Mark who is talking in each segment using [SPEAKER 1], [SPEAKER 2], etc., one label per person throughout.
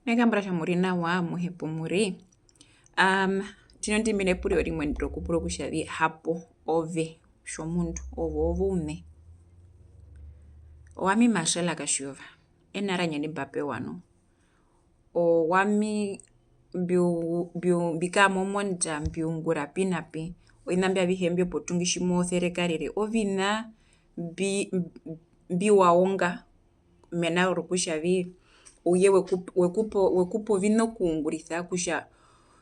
[SPEAKER 1] Mekambra muri nawa muhepo muri. Tinondimbine puri orimwe ndokupura kushavi hapo ove shomundu ovo ume. Owami Marcela Kashuva. Enara nyeni Mbappe wano. Owami bika momonda mbiungura pinapi. Oinambia bihembio potungishi motherekarere. Ovina biwaonga mena rukushavi. Uye wekupo vino kuunguritha kusha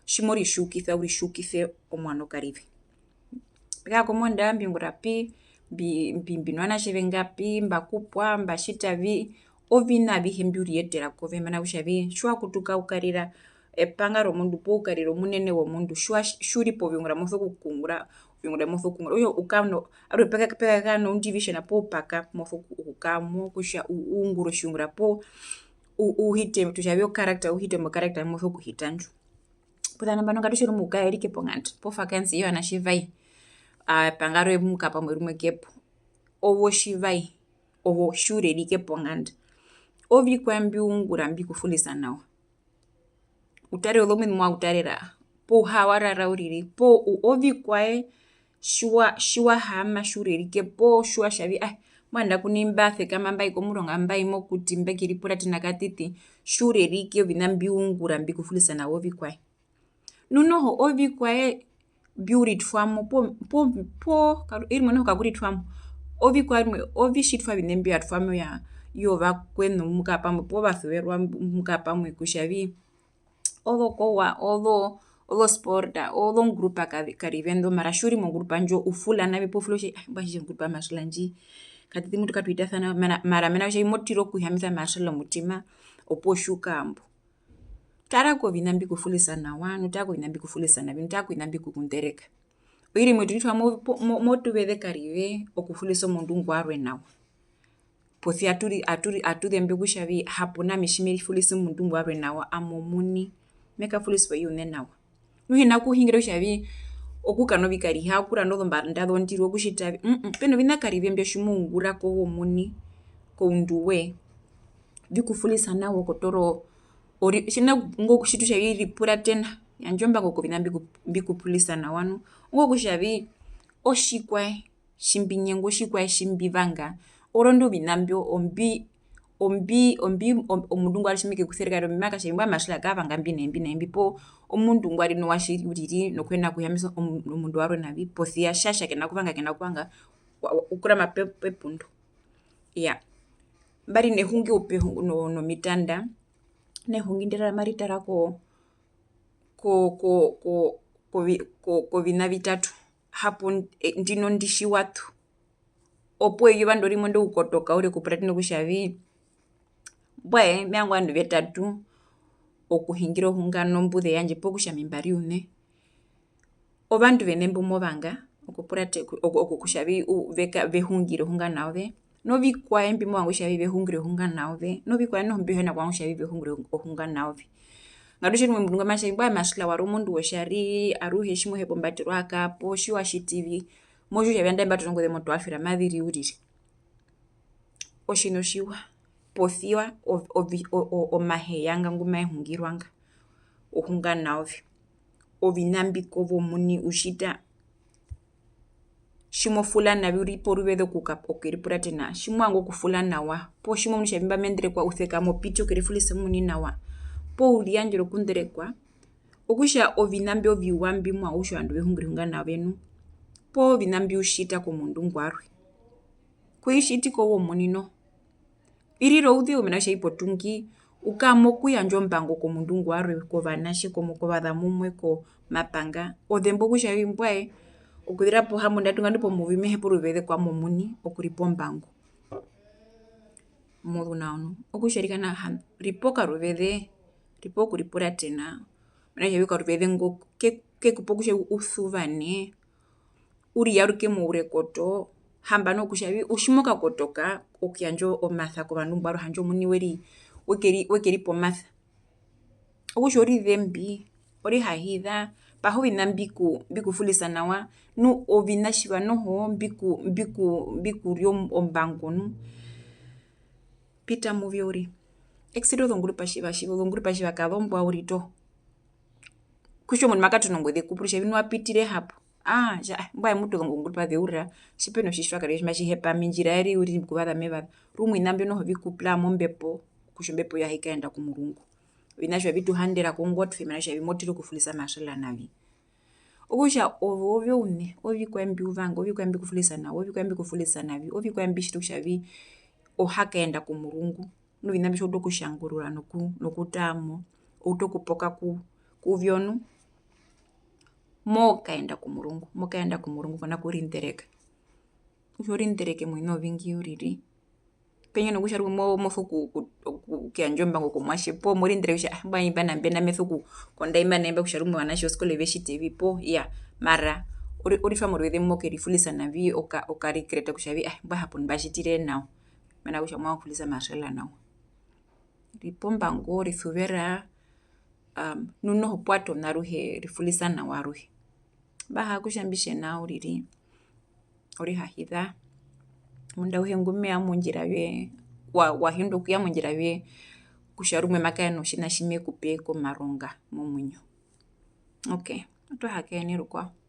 [SPEAKER 1] shimori urishukithe omwano karive. Bika komonda mbiungura pi mbinwana shivengapi mbakupwa mbashitavi ovina bihe mbiurietera kove mana kushavi shua kutuka ukarira epanga romundu po ukarira omunene womundu shuri poviungura moso kukungura oyo ukano arwe peka kano undivishana po upaka moso kukamo kusha uunguro shiungura po uhite tushavi okarakta uhite mo karakta moso kuhitanju putana mbano ngatushiro muka erike ponganda po vakansi iyo anashivai pangaro emukapa mwerumwe kepo ovo shivai ovo shure rike ponganda ovikwa mbiungura mbikufundisa nawa utare olomwe mwa utarera po hawarara uriri po ovikwae shiwa hama shure rike po shua shavi mwanda kunimba thekama mbai komuronga mbai mokuti mbekiri pura tina katiti shure rike ovina mbiungura mbikufundisa nawa ovikwae nunoho ovikwae biuritwamo po irimwe noho kakuritwamo ovikwae rimwe ovishitwa vinembi atwamo yo vakwenu mukapamwe po vasuverwa mukapamwe kushavi ovo kowa ovo sporta ovo ngrupa karivendo mara shuri mongrupa njo ufula navi po ufula mbashije ngrupa Marcela nji katiti mutu katuitathana mara mena kushavi motiro kuhihamisa Marcela mutima opo shuka ambo tara kovina mbikufundisa nawa nutara kovina mbikufundisa navi nutara kovina mbikukundereka oirimwe turitwa motuveze karive okufundisa omundu ngwarwe nawa posi atuzembe kushavi hapuna mishimerifundisa omundu ngwarwe nawa amomuni mekafundiswa iune nawa nuhina kuhingira kushavi okukana ovikariha okuranda ozombanda zondiro okushitavi peno vina karive mbyo shimuungura kovomuni kounduwe vikufundisa nawa okotoro shina shitu shavi ripura tena yandjo mbango kovina mbikupulisa nawa nu kushavi oshikwae shimbinyenga oshikwae shimbivanga orondu ovina mbyo omundu ngwari tjimekekuserekarera omima katjavi mbwae Marcela kavanga mbi naimbi po omundu ngwari nowatjiri uriri nokuhena kuhihamisa omundu warwe navi posia tjatja kena kuvanga ukurama pepundu iyaa mbari nehungi upe nomitanda nehungi ndira maritara kovina vitatu hapo ndino nditjiwatu opuwo eyuva ndo rimwe ndoukotoka uriri okupuratena kutjavi mbwae mevanga ovandu vetatu okuhingira ohungano ombuze yandje poo kutja ami mbari une ovandu vene mbumovanga kutjavi vehungire ohungano yaove novikwae mbimovanga kutjavi vehungire ohungano yaove novikwae noho mbihena kuvanga kutjavi vehungire ohungano yaove ngatutje rumwe omundu ngamwa atjavi mbwae Marcela wari omundu wotjari aruhe tjimohepa ombatero akapo tjiwatjitivi motjiwa kutjavi andae mbatora ongoze motoafera maziri uriri otjina otjiwa posia omaheya nga ngumahungirwanga ohungano yaove ovina mbi kovomuni utjita tjimofula navi uri poruveze okeripuratena tjimovanga okufula nawa poo tjimomunu kutjavi mbamenderekwa usekama opiti okerifulisa omuni nawa poo uriyandjera okunderekwa okutja ovina mbyo viwa mbimovanga kutja ovandu vehungire ohungano yaove nu poo vina mbiutjita komundu ngwarwe kwetjiti kovomuni noho irira ouzeu mena rokutjavi potungi ukamo okuyandja ombango komundu ngwarwe kovanatje kovazamumwe komapanga ozemba okutjavi mbwae okuzira pohambondatu ngandu pomuvyu mehepa oruveze kwami omuni okuripa ombango mozu nao nu okutja rikana ripa okaruveze ripa okuripuratena mena rokutjavi okaruveze ngo kekupa kutja usuvane uriyaruke mourekoto hamba noho kutjavi tjimokakotoka okuyandja omasa kovandu mbwarwe handje omuni wekeripa omasa okutja orizembi orihahiza paha ovina mbikufundisa nawa nu ovina tjiva noho mbikuria ombango nu pita muvyo uriri exiri ozonguru pashiva kazombwa urito kutja omundu makatonongo zekupura vinu wapitire hapo mbwae mutu ozonguru pazeurira tjipena otjitwakerere tjimatjihepa mindjira eri uriri kuvaza mevaza rumwe ovina mbio noho vikupla mombepo kutja ombepo yoye aikaenda komurungu ovina tjiva vituhandera kongotwe mena rokutja vimotire okufulisa masela navi okutja ove oune ovikwae mbiuvanga ovikwae mbikufulisa navi ovikwae mbikufulisa navi ovikwae mbitjita kutjavii ohakaenda komurungu nu ovina mbio tjiwautu okutjangurura nokutaamo outu okupoka kuvyo nu mokaenda komurungu kona kurindereka okutja orindereke movina ovingi uriri pendje nokutja rumwe moso kuyandja ombango komwatje poo morindereke kutja mbwae imba nambeno meso kukonda imba naimba kutja rumwe ovanatje woskole vetjitevi poo mara oritwamo ruveze mokerifulisa navi okarikereta kutjavi mbwae hapo mbatjitire nao mena rokutja movanga okufulisa masela nawa pombango risuvera nu noho pwato naruhe rifulisa nawa aruhe mbaha okutja mbitjena uriri orihahiza omundu auhe ngumeya mondjiraye wahinda okuya mondjiraye kutja rumwe makaena otjina tjimekupe komaronga momwinyo, okay otwahakaene rukwao.